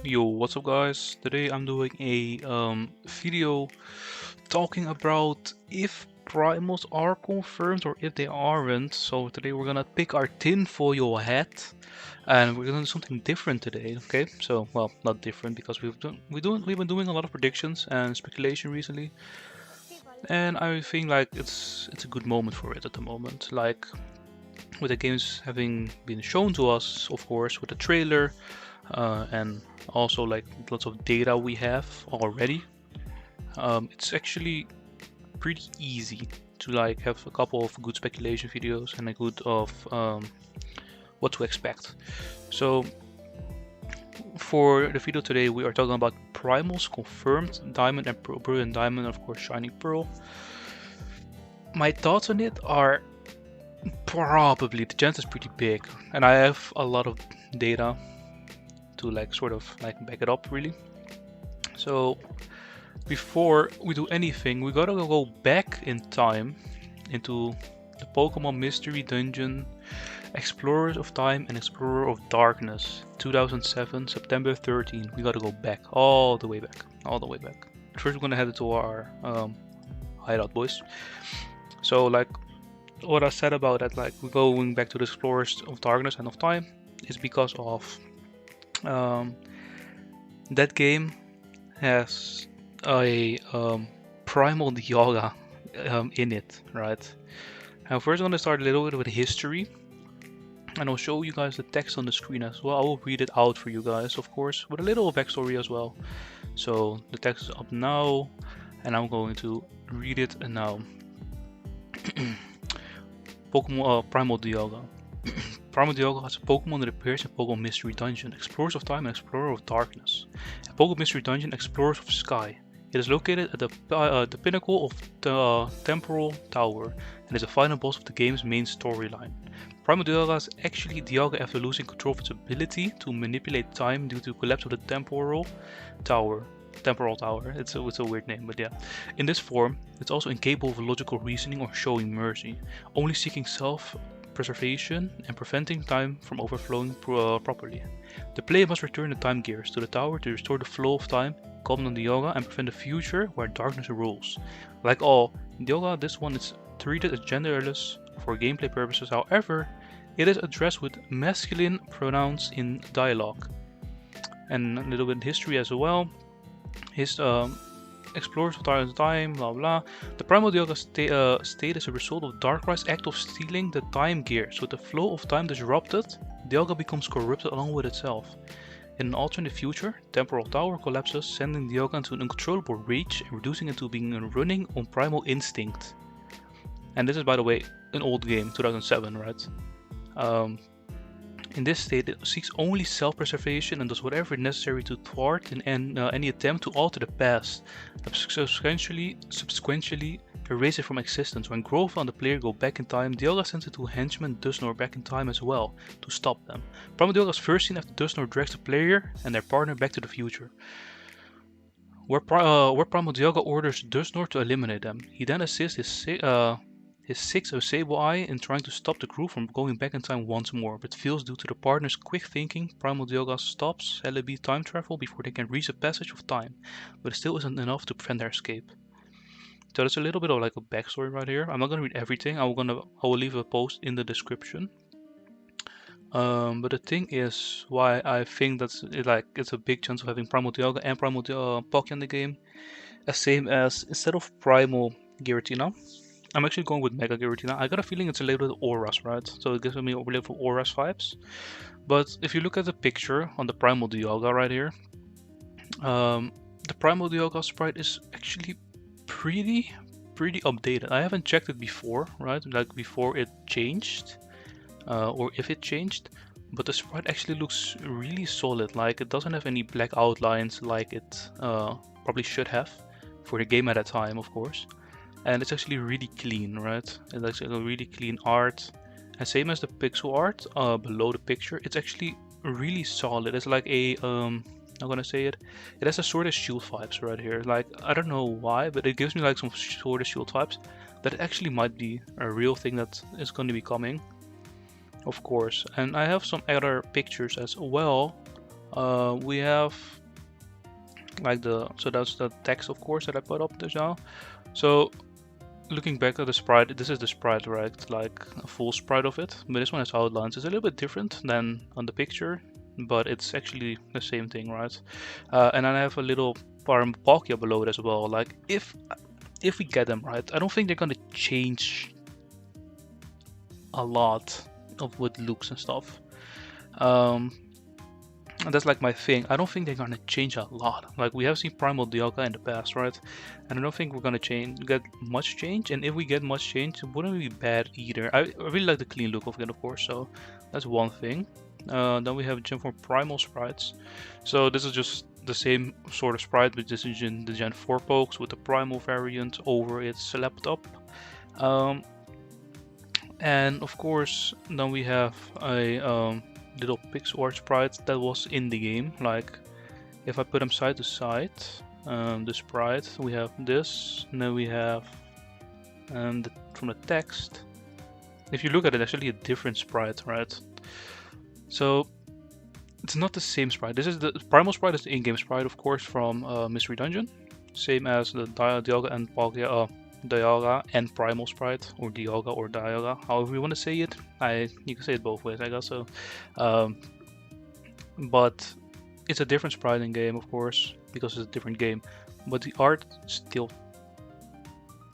Yo, what's up guys? Today I'm doing a video talking about if primals are confirmed or if they aren't. So today we're gonna pick our tinfoil hat and we're gonna do something different today, okay? So, well, not different because we've been doing a lot of predictions and speculation recently. And I think like it's a good moment for it at the moment. Like with the games having been shown to us, of course, with the trailer, and also like lots of data we have already. It's actually pretty easy to like have a couple of good speculation videos and a good of what to expect. So for the video today, we are talking about primals confirmed, diamond and brilliant diamond, of course, shining pearl. My thoughts on it are probably the chance is pretty big, and I have a lot of data to like sort of like back it up really. So before we do anything, we gotta go back in time into the Pokemon Mystery Dungeon, Explorers of Time and Explorer of Darkness, 2007, September 13. We gotta go back, all the way back. First we're gonna head to our hideout, boys. So like what I said about that, like we're going back to the Explorers of Darkness and of Time is because of that game has a primal Dialga in it, right? And first I'm going to start a little bit with history, and I'll show you guys the text on the screen as well. I will read it out for you guys, of course, with a little backstory as well. So the text is up now, and I'm going to read it now. Pokemon Primal Dialga. Primal Dialga has a Pokemon that appears in Pokemon Mystery Dungeon, Explorers of Time and Explorer of Darkness. A Pokemon Mystery Dungeon, Explorers of Sky. It is located at the pinnacle of the Temporal Tower and is the final boss of the game's main storyline. Primal Dialga is actually Dialga after losing control of its ability to manipulate time due to the collapse of the Temporal Tower. It's a weird name, but yeah. In this form, it's also incapable of logical reasoning or showing mercy, only seeking self-preservation and preventing time from overflowing properly. The player must return the time gears to the tower to restore the flow of time, calm down Dialga, and prevent a future where darkness rules. Like all Dialga, this one is treated as genderless for gameplay purposes. However, it is addressed with masculine pronouns in dialogue. And a little bit of history as well. His Explorers of Time, blah blah. The Primal Dialga state as a result of Darkrai's act of stealing the time gears. With the flow of time disrupted, Dialga becomes corrupted along with itself. In an alternate future, Temporal Tower collapses, sending Dialga into an uncontrollable rage and reducing it to being running on primal instinct. And this is, by the way, an old game, 2007, right? In this state, it seeks only self-preservation and does whatever necessary to thwart any attempt to alter the past, subsequently erase it from existence. When Grova and the player go back in time, Dialga sends it to henchman Dusnor back in time as well, to stop them. Primal Dialga is first seen after Dusnor drags the player and their partner back to the future, where Primal Dialga orders Dusnor to eliminate them. He then assists his sixth Sable Eye in trying to stop the crew from going back in time once more, but fails due to the partner's quick thinking. Primal Dialga stops LB time travel before they can reach the passage of time, but it still isn't enough to prevent their escape. So that's a little bit of like a backstory right here. I'm not gonna read everything. I will leave a post in the description. But the thing is, why I think it's a big chance of having Primal Dialga and Primal Pocky in the game, as same as instead of Primal Giratina, I'm actually going with Mega Giratina. I got a feeling it's a little bit Auras, right? So it gives me a little Auras vibes. But if you look at the picture on the Primal Dialga right here, the Primal Dialga sprite is actually pretty updated. I haven't checked it before, right? Like before it changed, or if it changed. But the sprite actually looks really solid. Like it doesn't have any black outlines like it probably should have for the game at that time, of course. And it's actually really clean, right? It's actually a really clean art, and same as the pixel art below the picture, it's actually really solid. It's like a I'm gonna say it. It has a Sword and Shield vibes right here. Like, I don't know why, but it gives me like some Sword and Shield vibes. That actually might be a real thing that is going to be coming, of course. And I have some other pictures as well. We have like so that's the text, of course, that I put up just now. So looking back at the sprite, this is the sprite, right? Like a full sprite of it, but this one has outlines. It's a little bit different than on the picture, but it's actually the same thing, right? And then I have a little Palkia below it as well. Like if we get them right, I don't think they're gonna change a lot of with looks and stuff. And that's like my thing. I don't think they're gonna change a lot. Like we have seen Primal Dialga in the past, right? And I don't think we're gonna get much change. And if we get much change, it wouldn't be bad either. I really like the clean look of it, of course. So that's one thing. Then we have Gen 4 Primal sprites. So this is just the same sort of sprite, but this is the Gen 4 pokes with the Primal variant over its laptop. And of course, then we have a little pixel sprite that was in the game. Like if I put them side to side, the sprite, we have this, and then we have from the text. If you look at it, actually a different sprite, right? So it's not the same sprite. This is the Primal sprite is the in-game sprite, of course, from Mystery Dungeon, same as the Dialga and Palkia. Dialga and Primal sprite, or Dialga, however you want to say it. You can say it both ways, I guess. So, but it's a different sprite in game, of course, because it's a different game. But the art still,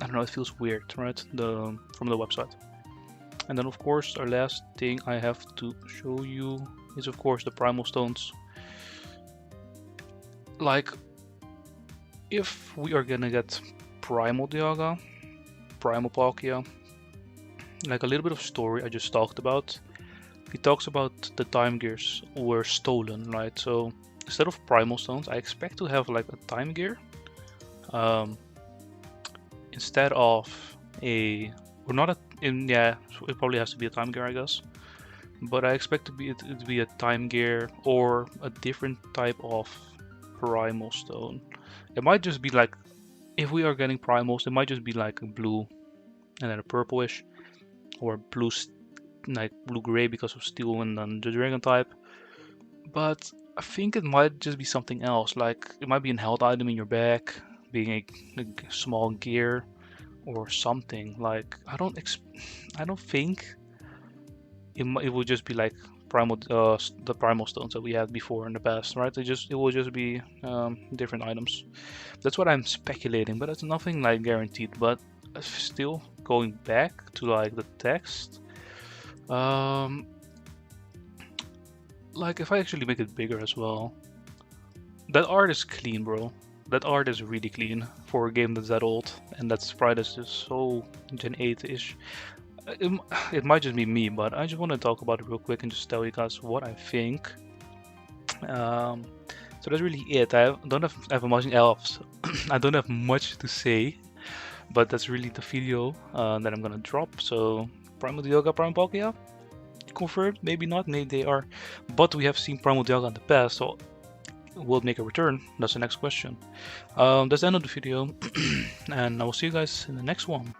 I don't know, it feels weird, right? From the website. And then, of course, our last thing I have to show you is, of course, the Primal stones. Like, if we are gonna get Primal Dialga, Primal Palkia, like a little bit of story I just talked about. He talks about the time gears were stolen, right? So instead of Primal stones, I expect to have like a time gear, instead of it probably has to be a time gear, I guess. But I expect it to be a time gear or a different type of Primal stone. It might just be like, if we are getting primals, it might just be like a blue and then a purplish, or blue, like blue-gray because of steel and then the dragon type. But I think it might just be something else. Like it might be an health item in your bag, being a small gear or something. Like I don't think it will just be like the primal stones that we had before in the past, right? It will just be different items. That's what I'm speculating, but it's nothing like guaranteed. But still, going back to like the text, like if I actually make it bigger as well, that art is clean, bro. That art is really clean for a game that's that old, and that sprite is just so Gen 8-ish. It might just be me, but I just want to talk about it real quick and just tell you guys what I think. So that's really it. I don't have much else. I don't have much to say, but that's really the video that I'm gonna drop. So Primal Dialga, Primal Palkia, confirmed, maybe not, maybe they are, but we have seen Primal Dialga in the past, so will it make a return? That's the next question. That's the end of the video, and I will see you guys in the next one.